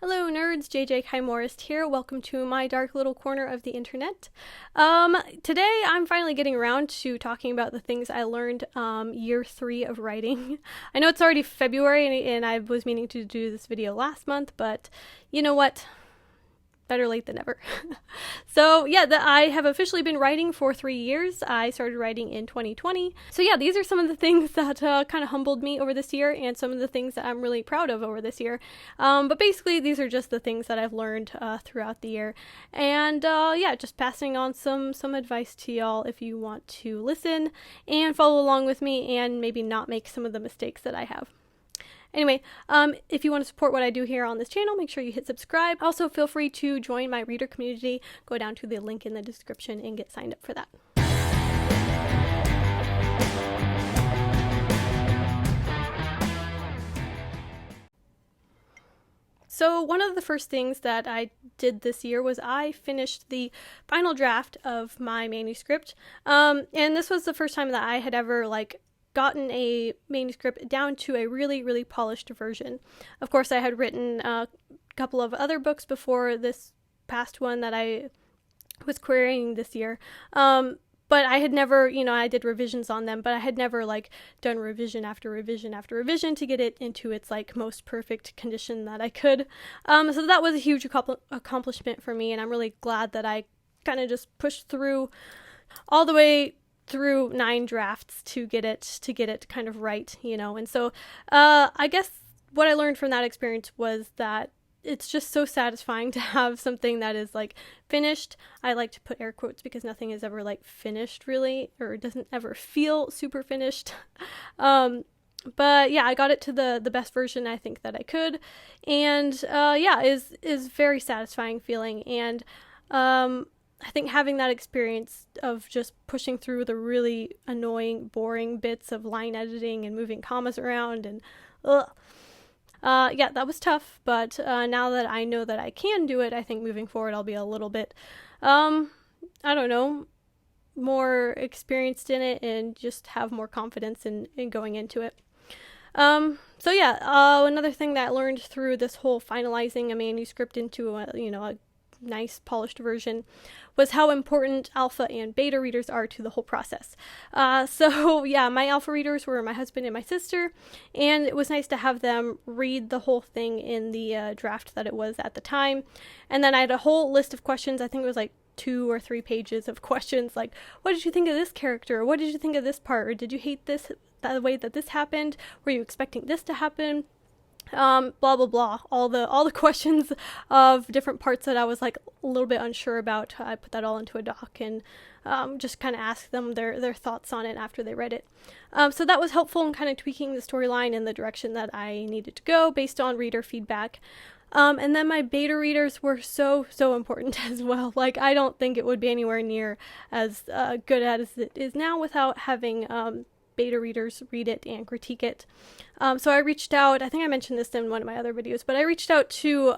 Hello nerds, JJ Kai Morris here. Welcome to my dark little corner of the internet. Today I'm finally getting around to talking about the things I learned year 3 of writing. I know it's already February and I was meaning to do this video last month, but you know what? Better late than never. So yeah, I have officially been writing for 3 years. I started writing in 2020. So yeah, these are some of the things that kind of humbled me over this year and some of the things that I'm really proud of over this year. But basically these are just the things that I've learned throughout the year. And yeah, just passing on some advice to y'all if you want to listen and follow along with me and maybe not make some of the mistakes that I have. Anyway, if you want to support what I do here on this channel, make sure you hit subscribe. Also, feel free to join my reader community. Go down to the link in the description and get signed up for that. So one of the first things that I did this year was I finished the final draft of my manuscript. And this was the first time that I had ever gotten a manuscript down to a really polished version. Of course, I had written a couple of other books before this past one that I was querying this year. But I had never, I did revisions on them, but I had never done revision after revision after revision to get it into its most perfect condition that I could. So that was a huge accomplishment for me, and I'm really glad that I kind of just pushed through all the way through 9 drafts to get it kind of right, and so I guess what I learned from that experience was that it's just so satisfying to have something that is finished. I like to put air quotes because nothing is ever finished really, or it doesn't ever feel super finished. But yeah, I got it to the best version I think that I could, and yeah, is very satisfying feeling. And I think having that experience of just pushing through the really annoying, boring bits of line editing and moving commas around and yeah, that was tough, but now that I know that I can do it, I think moving forward I'll be a little bit, I don't know, more experienced in it and just have more confidence in going into it. So yeah, another thing that I learned through this whole finalizing a manuscript into a nice polished version was how important alpha and beta readers are to the whole process. So yeah, my alpha readers were my husband and my sister, and it was nice to have them read the whole thing in the draft that it was at the time. And then I had a whole list of questions. I think it was 2 or 3 pages of questions what did you think of this character? What did you think of this part? Or did you hate this, the way that this happened? Were you expecting this to happen? Blah blah blah, all the questions of different parts that I was a little bit unsure about. I put that all into a doc and just kind of asked them their thoughts on it after they read it. So that was helpful in kind of tweaking the storyline in the direction that I needed to go based on reader feedback. And then my beta readers were so important as well. I don't think it would be anywhere near as good as it is now without having beta readers read it and critique it. So I reached out, I think I mentioned this in one of my other videos, but I reached out to,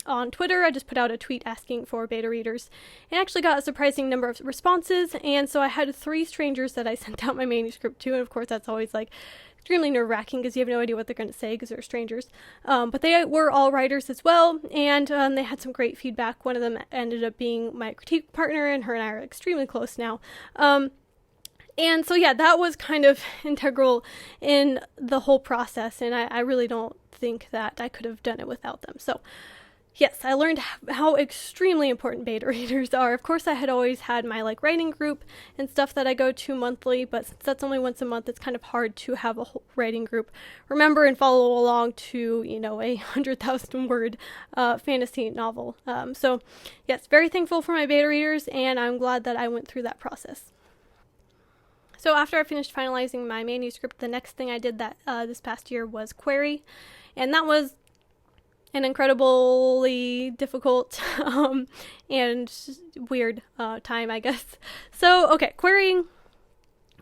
on Twitter, I just put out a tweet asking for beta readers and actually got a surprising number of responses. And so I had 3 strangers that I sent out my manuscript to, and of course that's always extremely nerve-wracking because you have no idea what they're going to say because they're strangers. But they were all writers as well, and they had some great feedback. One of them ended up being my critique partner, and her and I are extremely close now. And so yeah, that was kind of integral in the whole process, and I really don't think that I could have done it without them. So yes, I learned how extremely important beta readers are. Of course, I had always had my writing group and stuff that I go to monthly, but since that's only once a month, it's kind of hard to have a whole writing group remember and follow along to, a 100,000 word fantasy novel. So yes, very thankful for my beta readers, and I'm glad that I went through that process. So after I finished finalizing my manuscript, the next thing I did that this past year was query, and that was an incredibly difficult and weird time, I guess. So okay, querying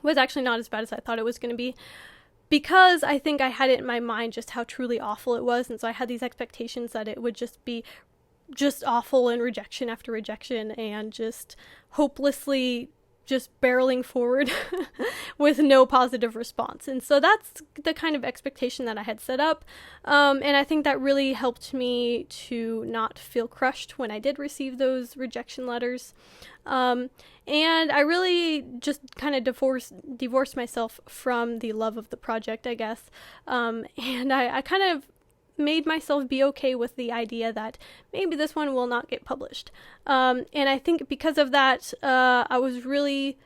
was actually not as bad as I thought it was going to be, because I think I had it in my mind just how truly awful it was, and so I had these expectations that it would just be just awful and rejection after rejection and just hopelessly just barreling forward with no positive response. And so that's the kind of expectation that I had set up. And I think that really helped me to not feel crushed when I did receive those rejection letters. And I really just kind of divorced myself from the love of the project, I guess. And I kind of made myself be okay with the idea that maybe this one will not get published. And I think because of that, I was really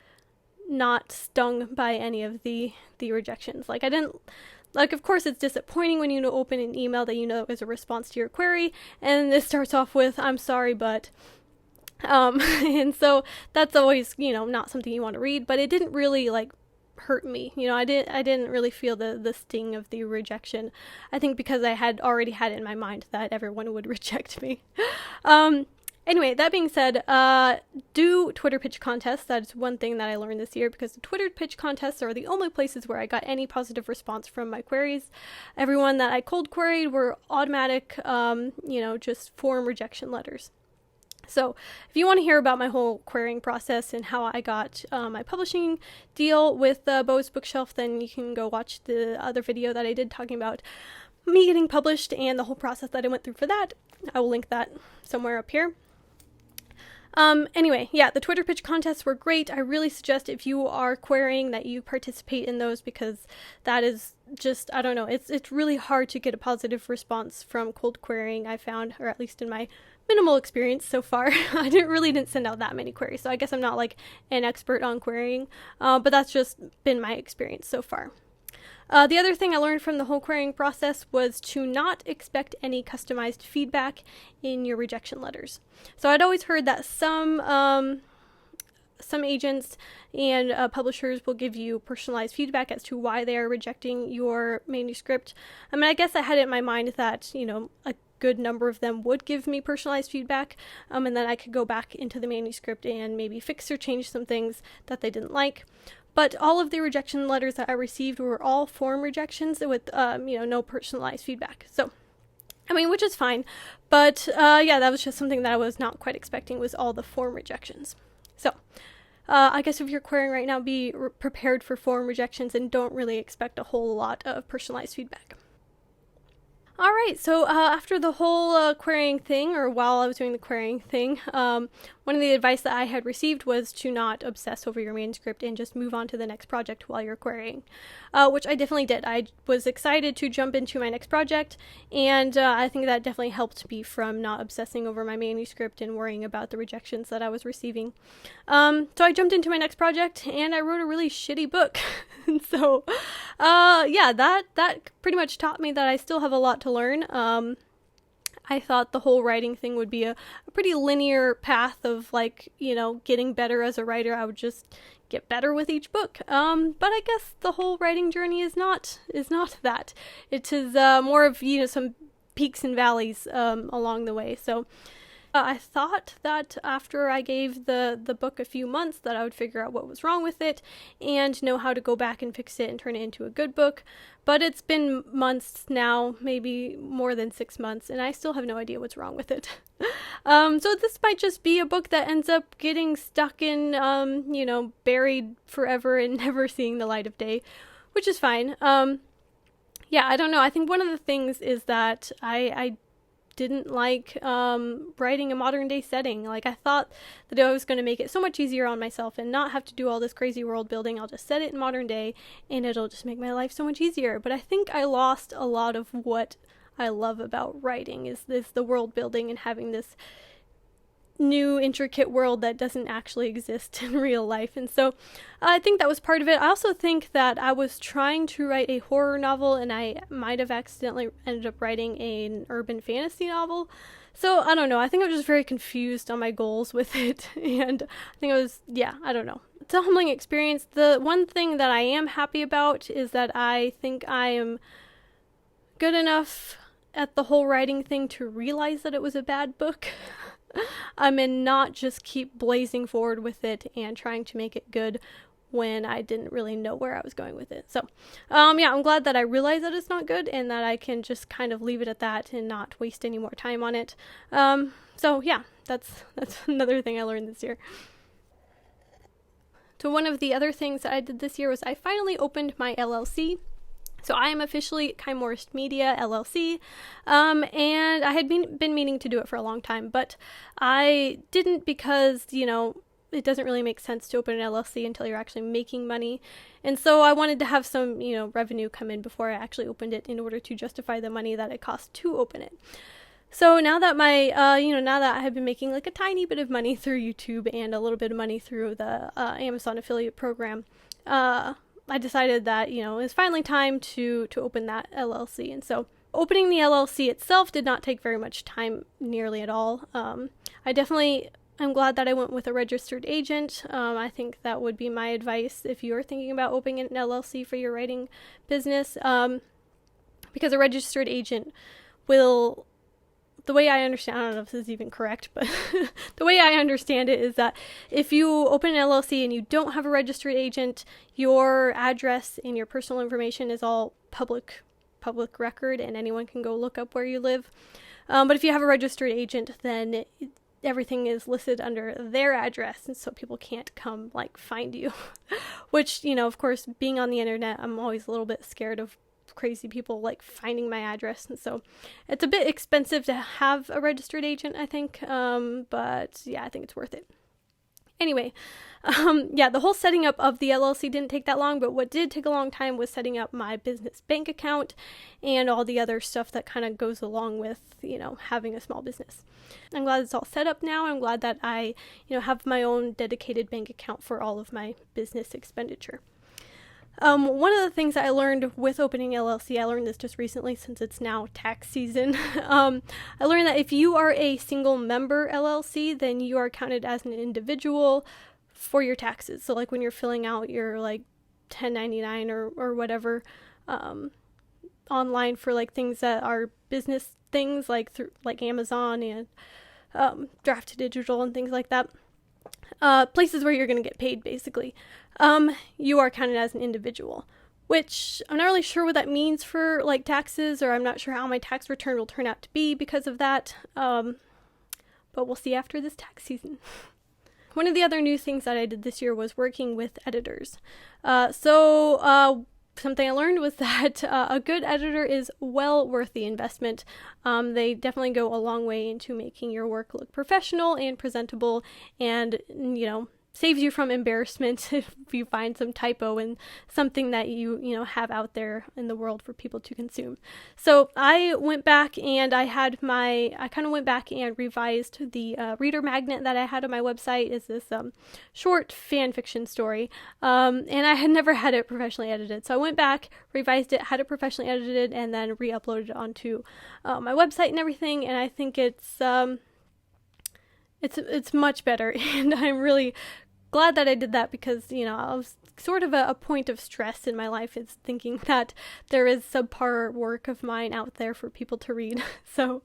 not stung by any of the rejections. Like, I didn't, like, of course it's disappointing when you open an email that you know is a response to your query, and this starts off with, "I'm sorry, but," and so that's always, not something you want to read, but it didn't really, like, hurt me. I didn't really feel the sting of the rejection. I think because I had already had it in my mind that everyone would reject me. Anyway, that being said, do Twitter pitch contests. That's one thing that I learned this year, because the Twitter pitch contests are the only places where I got any positive response from my queries. Everyone that I cold queried were automatic, just form rejection letters. So if you want to hear about my whole querying process and how I got my publishing deal with Bo's Bookshelf, then you can go watch the other video that I did talking about me getting published and the whole process that I went through for that. I will link that somewhere up here. Anyway, yeah, the Twitter pitch contests were great. I really suggest, if you are querying, that you participate in those, because that is just, I don't know, it's really hard to get a positive response from cold querying, I found, or at least in my minimal experience so far. I didn't send out that many queries, so I guess I'm not like an expert on querying, but that's just been my experience so far. The other thing I learned from the whole querying process was to not expect any customized feedback in your rejection letters. So I'd always heard that some agents and publishers will give you personalized feedback as to why they are rejecting your manuscript. I mean, I guess I had it in my mind that, a good number of them would give me personalized feedback, and then I could go back into the manuscript and maybe fix or change some things that they didn't like. But all of the rejection letters that I received were all form rejections with, no personalized feedback. So, I mean, which is fine. But, yeah, that was just something that I was not quite expecting, was all the form rejections. So, I guess if you're querying right now, be prepared for form rejections and don't really expect a whole lot of personalized feedback. All right, so after the whole querying thing, or while I was doing the querying thing, one of the advice that I had received was to not obsess over your manuscript and just move on to the next project while you're querying, which I definitely did. I was excited to jump into my next project, and I think that definitely helped me from not obsessing over my manuscript and worrying about the rejections that I was receiving. So I jumped into my next project, and I wrote a really shitty book. And so, yeah, that pretty much taught me that I still have a lot to learn. I thought the whole writing thing would be a pretty linear path of, like, getting better as a writer. I would just get better with each book. But I guess the whole writing journey is not that. It is more of, some peaks and valleys along the way. So I thought that after I gave the book a few months that I would figure out what was wrong with it and know how to go back and fix it and turn it into a good book. But it's been months now, maybe more than 6 months, and I still have no idea what's wrong with it. So this might just be a book that ends up getting stuck in, buried forever and never seeing the light of day, which is fine. Yeah, I don't know. I think one of the things is that I didn't like writing a modern day setting. Like, I thought that I was going to make it so much easier on myself and not have to do all this crazy world building. I'll just set it in modern day and it'll just make my life so much easier. But I think I lost a lot of what I love about writing, is the world building and having this new intricate world that doesn't actually exist in real life. And so I think that was part of it. I also think that I was trying to write a horror novel and I might have accidentally ended up writing an urban fantasy novel. So I don't know. I think I was just very confused on my goals with it. And I think I don't know. It's a humbling experience. The one thing that I am happy about is that I think I am good enough at the whole writing thing to realize that it was a bad book. And not just keep blazing forward with it and trying to make it good when I didn't really know where I was going with it. So, yeah, I'm glad that I realized that it's not good and that I can just kind of leave it at that and not waste any more time on it. So yeah, that's another thing I learned this year. So one of the other things that I did this year was I finally opened my LLC. So I am officially Kymorist Media LLC, and I had been meaning to do it for a long time, but I didn't because, it doesn't really make sense to open an LLC until you're actually making money. And so I wanted to have some, revenue come in before I actually opened it in order to justify the money that it cost to open it. So now that now that I have been making like a tiny bit of money through YouTube and a little bit of money through the Amazon affiliate program, I decided that, it's finally time to open that LLC. And so opening the LLC itself did not take very much time, nearly at all. I'm glad that I went with a registered agent. I think that would be my advice if you're thinking about opening an LLC for your writing business, because a registered agent will, the way I understand, I don't know if this is even correct, but the way I understand it is that if you open an LLC and you don't have a registered agent, your address and your personal information is all public record, and anyone can go look up where you live. But if you have a registered agent, then everything is listed under their address, and so people can't come find you. Which, of course, being on the internet, I'm always a little bit scared of crazy people finding my address, and so it's a bit expensive to have a registered agent, I think, but yeah, I think it's worth it. Anyway, the whole setting up of the LLC didn't take that long, but what did take a long time was setting up my business bank account and all the other stuff that kind of goes along with, having a small business. I'm glad it's all set up now. I'm glad that I, have my own dedicated bank account for all of my business expenditure. One of the things that I learned with opening LLC, I learned this just recently since it's now tax season. I learned that if you are a single member LLC, then you are counted as an individual for your taxes. So when you're filling out your 1099 or whatever, online for things that are business things through Amazon and Draft Digital and things like that. Places where you're going to get paid, basically. You are counted as an individual, which I'm not really sure what that means for taxes, or I'm not sure how my tax return will turn out to be because of that. But we'll see after this tax season. One of the other new things that I did this year was working with editors. Something I learned was that a good editor is well worth the investment. They definitely go a long way into making your work look professional and presentable, and, saves you from embarrassment if you find some typo in something that you have out there in the world for people to consume. So I went back and I kind of went back and revised the reader magnet that I had on my website. Is this short fan fiction story, and I had never had it professionally edited. So I went back, revised it, had it professionally edited, and then re-uploaded it onto my website and everything. And I think it's much better, and I'm really glad that I did that because, I was sort of a point of stress in my life is thinking that there is subpar work of mine out there for people to read. So,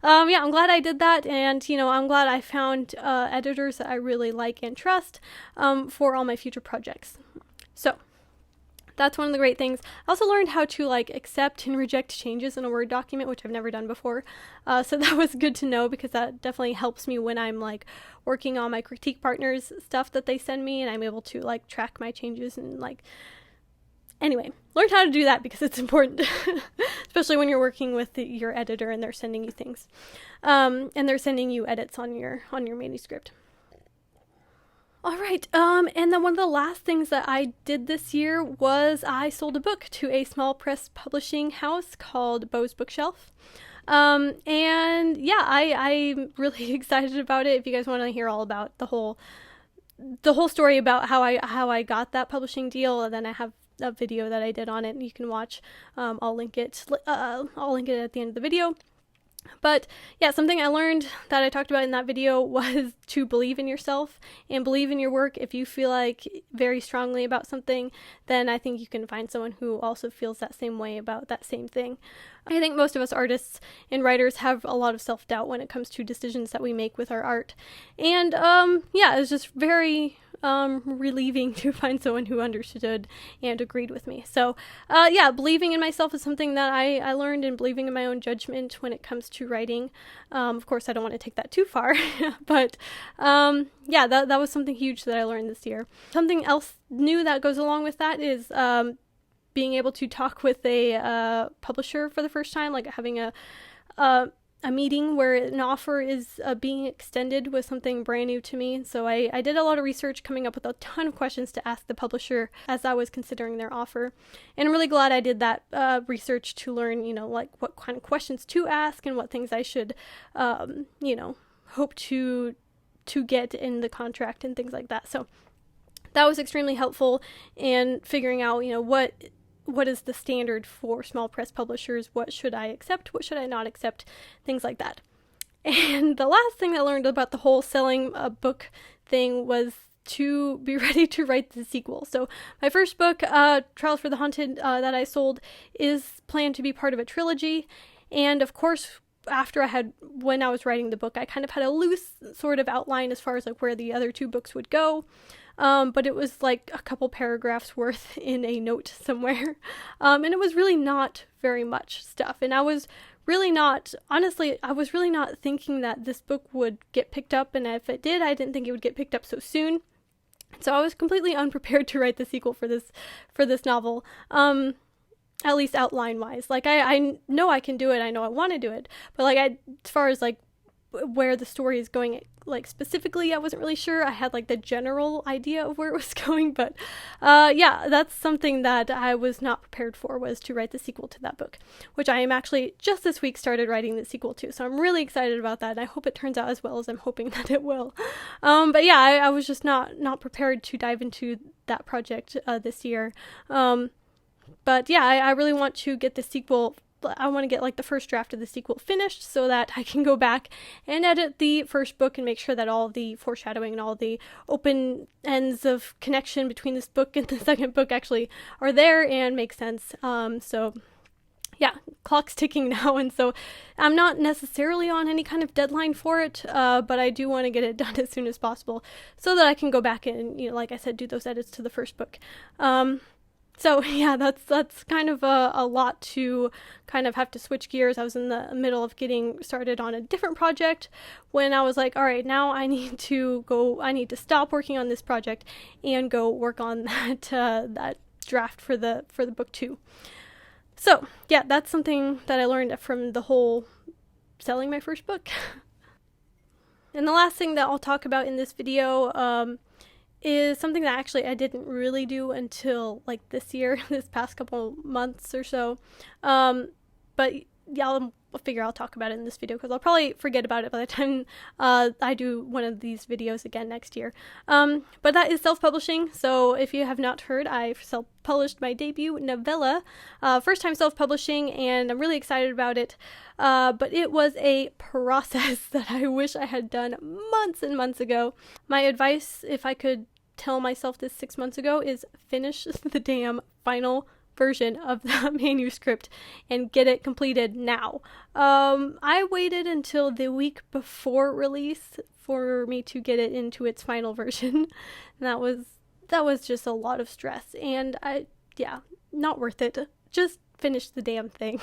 I'm glad I did that, and, I'm glad I found editors that I really like and trust for all my future projects. So, that's one of the great things. I also learned how to accept and reject changes in a Word document, which I've never done before. So that was good to know because that definitely helps me when I'm working on my critique partners stuff that they send me, and I'm able to track my changes and anyway, learn how to do that because it's important, especially when you're working with your editor and they're sending you things, and they're sending you edits on your manuscript. All right, and then one of the last things that I did this year was I sold a book to a small press publishing house called Beau's Bookshelf. And yeah, I'm really excited about it. If you guys want to hear all about the whole story about how I got that publishing deal, and then I have a video that I did on it and you can watch. I'll link it at the end of the video. But yeah, something I learned that I talked about in that video was to believe in yourself and believe in your work. If you feel very strongly about something, then I think you can find someone who also feels that same way about that same thing. I think most of us artists and writers have a lot of self-doubt when it comes to decisions that we make with our art. And it was just very relieving to find someone who understood and agreed with me. So, yeah, believing in myself is something that I learned, and believing in my own judgment when it comes to writing. Of course, I don't want to take that too far, but yeah, that was something huge that I learned this year. Something else new that goes along with that is being able to talk with a publisher for the first time, like having a meeting where an offer is being extended was something brand new to me. So I did a lot of research, coming up with a ton of questions to ask the publisher as I was considering their offer. And I'm really glad I did that research to learn, like what kind of questions to ask and what things I should, hope to get in the contract and things like that. So that was extremely helpful in figuring out, what is the standard for small press publishers? What should I accept? What should I not accept? Things like that. And the last thing I learned about the whole selling a book thing was to be ready to write the sequel. So my first book, Trials for the Haunted, that I sold, is planned to be part of a trilogy. And of course, when I was writing the book, I kind of had a loose sort of outline as far as like where the other two books would go. But it was like a couple paragraphs worth in a note somewhere. And it was really not very much stuff. And I was really not thinking that this book would get picked up. And if it did, I didn't think it would get picked up so soon. So I was completely unprepared to write the sequel for this novel. At least outline wise. Like I know I can do it. I know I want to do it. But like as far as like where the story is going, like specifically, I wasn't really sure. I had like the general idea of where it was going, but yeah, that's something that I was not prepared for, was to write the sequel to that book, which I am actually just this week started writing the sequel to. So I'm really excited about that, and I hope it turns out as well as I'm hoping that it will. But yeah, I was just not prepared to dive into that project this year. But yeah, I really want to get the sequel. I want to get like the first draft of the sequel finished so that I can go back and edit the first book and make sure that all the foreshadowing and all the open ends of connection between this book and the second book actually are there and make sense. So yeah, clock's ticking now, and so I'm not necessarily on any kind of deadline for it, but I do want to get it done as soon as possible so that I can go back and, like I said, do those edits to the first book. So yeah, that's kind of a lot to kind of have to switch gears. I was in the middle of getting started on a different project when I was like, all right, now I need to stop working on this project and go work on that draft for the book 2. So yeah, that's something that I learned from the whole selling my first book. And the last thing that I'll talk about in this video, is something that actually I didn't really do until like this year, this past couple months or so. But yeah, I'll figure I'll talk about it in this video because I'll probably forget about it by the time I do one of these videos again next year. But that is self-publishing. So if you have not heard, I self-published my debut novella, first time self-publishing, and I'm really excited about it. But it was a process that I wish I had done months and months ago. My advice, if I could tell myself this 6 months ago, is finish the damn final version of the manuscript and get it completed now. I waited until the week before release for me to get it into its final version. And that was just a lot of stress, and not worth it. Just finish the damn thing.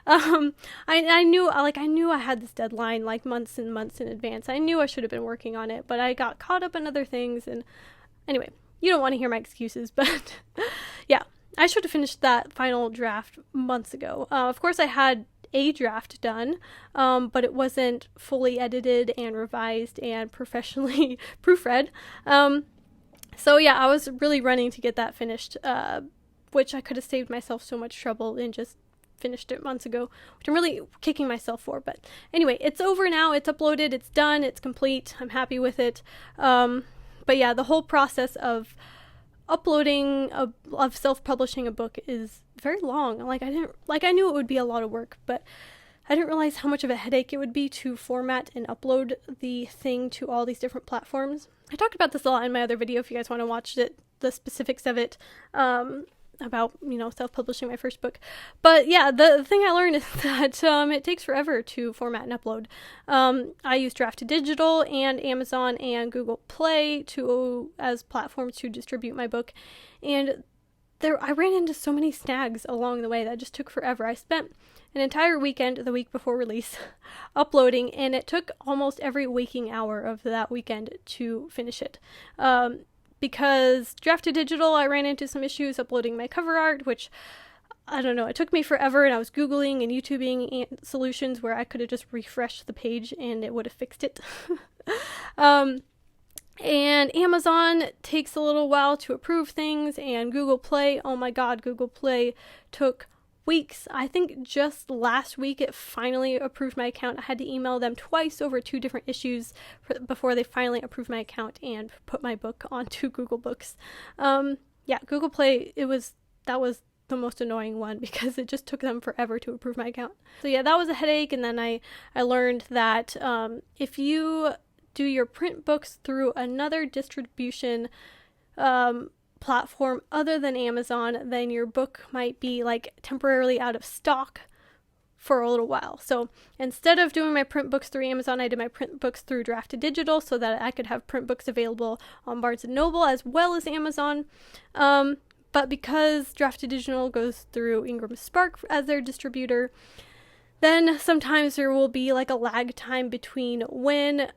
I knew I had this deadline like months and months in advance. I knew I should have been working on it, but I got caught up in other things. And anyway, you don't want to hear my excuses, but yeah, I should have finished that final draft months ago. Of course, I had a draft done, but it wasn't fully edited and revised and professionally proofread. So yeah, I was really running to get that finished, which I could have saved myself so much trouble and just finished it months ago, which I'm really kicking myself for. But anyway, it's over now. It's uploaded. It's done. It's complete. I'm happy with it. But yeah, the whole process of uploading of self-publishing a book is very long. I knew it would be a lot of work, but I didn't realize how much of a headache it would be to format and upload the thing to all these different platforms. I talked about this a lot in my other video if you guys want to watch it, the specifics of it. about, self-publishing my first book. But yeah, the thing I learned is that it takes forever to format and upload. I use Draft2Digital and Amazon and Google Play as platforms to distribute my book, and I ran into so many snags along the way that just took forever. I spent an entire weekend, the week before release, uploading, and it took almost every waking hour of that weekend to finish it. Because Draft2Digital, I ran into some issues uploading my cover art, which, I don't know, it took me forever, and I was Googling and YouTubing solutions where I could have just refreshed the page and it would have fixed it. And Amazon takes a little while to approve things, and Google Play, oh my god, Google Play took weeks. I think just last week it finally approved my account. I had to email them twice over 2 different issues before they finally approved my account and put my book onto Google Books. Google Play, that was the most annoying one because it just took them forever to approve my account. So yeah, that was a headache. And then I learned that if you do your print books through another distribution platform other than Amazon, then your book might be like temporarily out of stock for a little while. So instead of doing my print books through Amazon, I did my print books through Draft2Digital so that I could have print books available on Barnes & Noble as well as Amazon. But because Draft2Digital goes through Ingram Spark as their distributor, then sometimes there will be like a lag time between when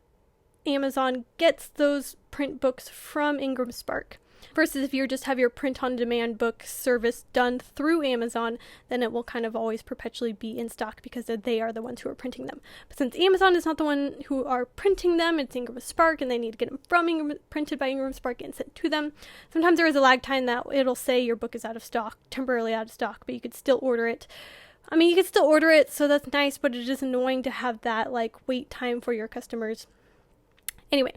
Amazon gets those print books from Ingram Spark versus if you just have your print-on-demand book service done through Amazon, then it will kind of always perpetually be in stock because they are the ones who are printing them. But since Amazon is not the one who are printing them, it's Ingram Spark, and they need to get them printed by Ingram Spark and sent to them. Sometimes there is a lag time that it'll say your book is out of stock, temporarily out of stock, but you could still order it. I mean, you could still order it, so that's nice, but it is annoying to have that wait time for your customers. Anyway,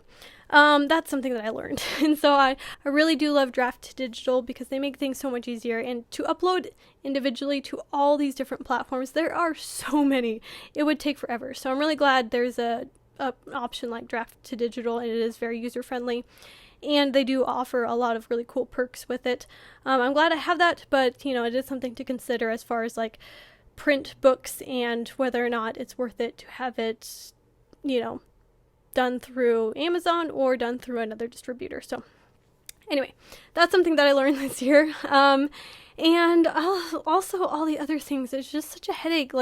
that's something that I learned. And so I really do love Draft2Digital because they make things so much easier. And to upload individually to all these different platforms, there are so many. It would take forever. So I'm really glad there's an option like Draft2Digital, and it is very user-friendly. And they do offer a lot of really cool perks with it. I'm glad I have that, but, it is something to consider as far as, print books and whether or not it's worth it to have it, done through Amazon or done through another distributor. So anyway, that's something that I learned this year. And also all the other things, it's just such a headache.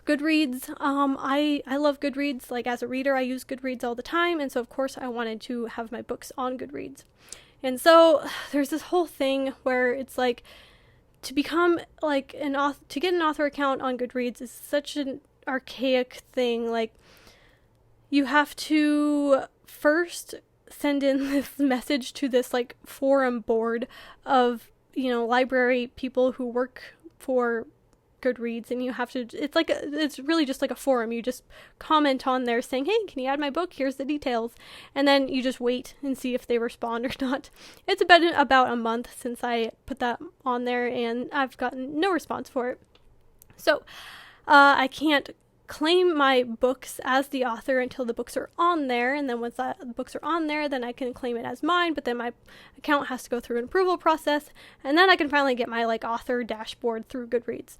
Goodreads, I love Goodreads. As a reader, I use Goodreads all the time. And so of course I wanted to have my books on Goodreads. And so there's this whole thing where it's to become an author, to get an author account on Goodreads is such an archaic thing. You have to first send in this message to this forum board of, library people who work for Goodreads, and you have to, it's really just like a forum. You just comment on there saying, hey, can you add my book? Here's the details. And then you just wait and see if they respond or not. It's been about a month since I put that on there, and I've gotten no response for it. So, I can't claim my books as the author until the books are on there, and then once the books are on there, then I can claim it as mine, but then my account has to go through an approval process, and then I can finally get my author dashboard through Goodreads.